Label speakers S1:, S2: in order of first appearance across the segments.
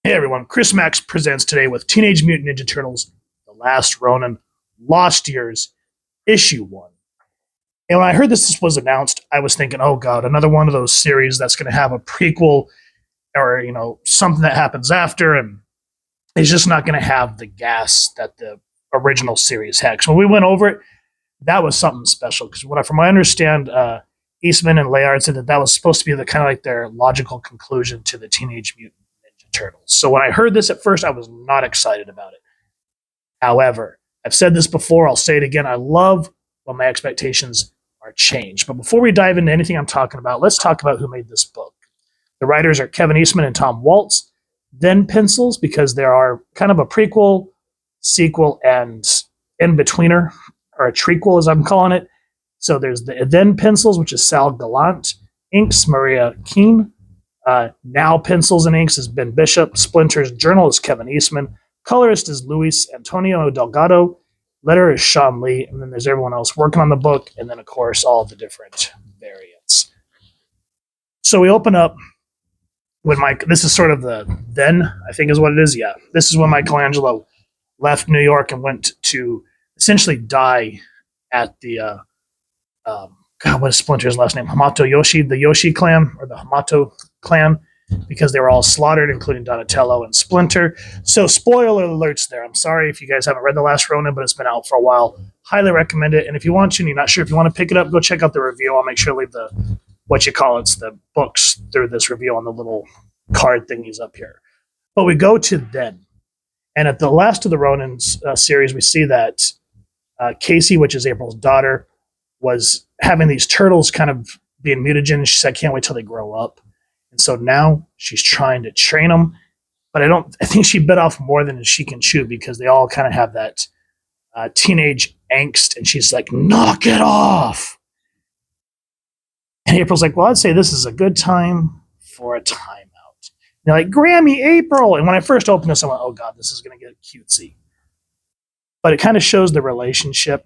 S1: Hey everyone, Chris Max presents today with Teenage Mutant Ninja Turtles, The Last Ronin, Lost Years, Issue 1. And when I heard this was announced, I was thinking, oh god, another one of those series that's going to have a prequel or, something that happens after, and it's just not going to have the gas that the original series had. So when we went over it, that was something special, because from what I understand, Eastman and Layard said that was supposed to be the kind of like their logical conclusion to the Teenage Mutant Ninja Turtles. So when I heard this at first, I was not excited about it. However, I've said this before, I'll say it again. I love when my expectations are changed. But before we dive into anything I'm talking about, let's talk about who made this book. The writers are Kevin Eastman and Tom Waltz. Then pencils, because there are kind of a prequel, sequel, and in-betweener, or a trequel as I'm calling it. So there's the then pencils, which is Sal Gallant. Inks, Maria Keene. Now pencils and inks is Ben Bishop. Splinter's journal is Kevin Eastman. Colorist is Luis Antonio Delgado. Letter is Sean Lee. And then there's everyone else working on the book. And then, of course, all the different variants. So we open up when this is sort of the then, I think is what it is. Yeah. This is when Michelangelo left New York and went to essentially die at the, what is Splinter's last name? Hamato Yoshi, the Yoshi clan, or the Hamato clan, because they were all slaughtered, including Donatello and Splinter. So spoiler alerts there. I'm sorry if you guys haven't read The Last Ronin, but it's been out for a while. Highly recommend it. And if you want to, and you're not sure if you want to pick it up, go check out the review. I'll make sure to leave the books through this review on the little card thingies up here. But we go to then. And at the last of the Ronin's series, we see that Casey, which is April's daughter, was having these turtles kind of being mutagen. She said, I can't wait till they grow up. And so now she's trying to train them. But I think she bit off more than she can chew, because they all kind of have that teenage angst. And she's like, knock it off. And April's like, well, I'd say this is a good time for a timeout. And they're like, Grammy, April. And when I first opened this, I went, oh God, this is going to get cutesy. But it kind of shows the relationship.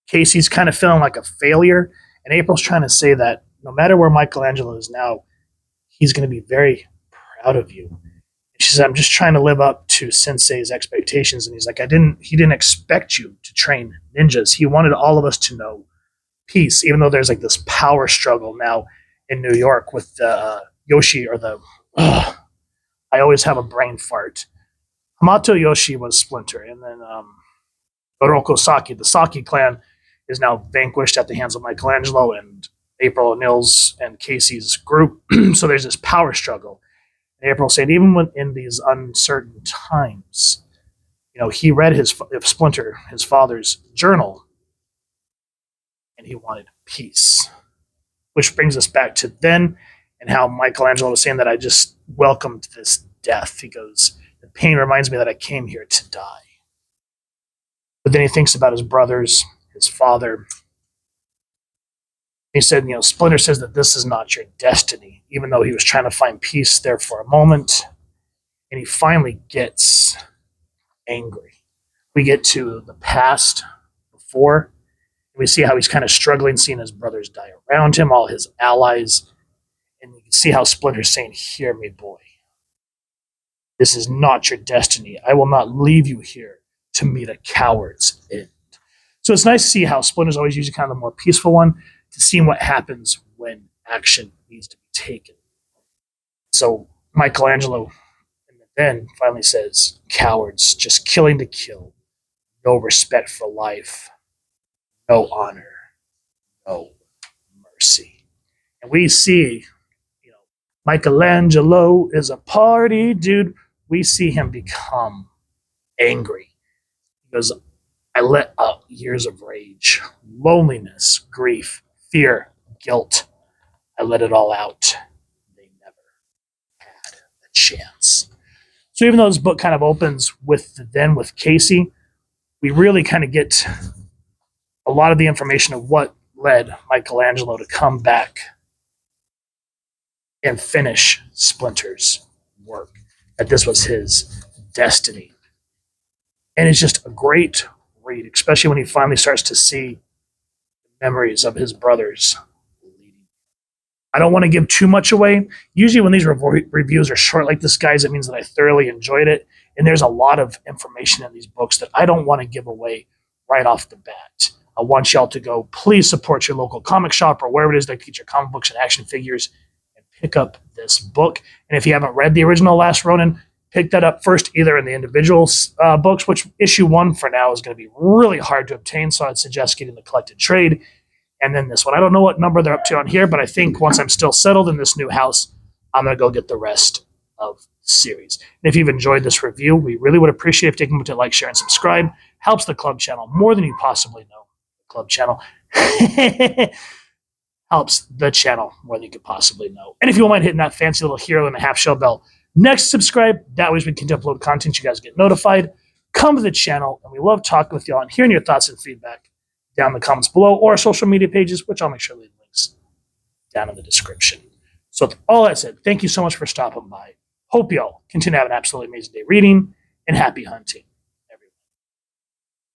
S1: Casey's kind of feeling like a failure. And April's trying to say that no matter where Michelangelo is now, he's going to be very proud of you. And she said, I'm just trying to live up to Sensei's expectations. And he's like, he didn't expect you to train ninjas. He wanted all of us to know peace, even though there's like this power struggle now in New York with Yoshi, or I always have a brain fart. Hamato Yoshi was Splinter. And then Oroku Saki, the Saki clan, is now vanquished at the hands of Michelangelo and April, Nils, and Casey's group. So there's this power struggle. And April said, even when in these uncertain times, he read Splinter, his father's journal, and he wanted peace. Which brings us back to then, and how Michelangelo was saying that I just welcomed this death. He goes, the pain reminds me that I came here to die. But then he thinks about his brothers, his father. He said, Splinter says that this is not your destiny, even though he was trying to find peace there for a moment. And he finally gets angry. We get to the past before. We see how he's kind of struggling, seeing his brothers die around him, all his allies. And you can see how Splinter's saying, hear me, boy. This is not your destiny. I will not leave you here to meet a coward's end. So it's nice to see how Splinter's always using kind of the more peaceful one, to see what happens when action needs to be taken. So Michelangelo then finally says, cowards, just killing to kill. No respect for life. No honor. No mercy. And we see, Michelangelo is a party dude. We see him become angry. He goes, I let out years of rage, loneliness, grief, fear, guilt. I let it all out. They never had a chance. So even though this book kind of opens with Casey, we really kind of get a lot of the information of what led Michelangelo to come back and finish Splinter's work, that this was his destiny. And it's just a great read, especially when he finally starts to see memories of his brothers I don't want to give too much away. Usually when these reviews are short like this, guys, it means that I thoroughly enjoyed it. And there's a lot of information in these books that I don't want to give away right off the bat. I want y'all to go, please support your local comic shop or wherever it is that teach your comic books and action figures and pick up this book. And if you haven't read the original Last Ronin, pick that up first, either in the individual books, which issue 1 for now is going to be really hard to obtain. So I'd suggest getting the collected trade. And then this one. I don't know what number they're up to on here, but I think once I'm still settled in this new house, I'm going to go get the rest of the series. And if you've enjoyed this review, we really would appreciate if you take a moment to like, share, and subscribe. Helps the club channel more than you possibly know. Club channel. Helps the channel more than you could possibly know. And if you don't mind hitting that fancy little hero and a half shell bell next to subscribe, that way we can upload content, you guys get notified. Come to the channel, and we love talking with y'all and hearing your thoughts and feedback down in the comments below, or our social media pages, which I'll make sure to leave links down in the description. So with all that said, thank you so much for stopping by. Hope y'all continue to have an absolutely amazing day reading, and happy hunting.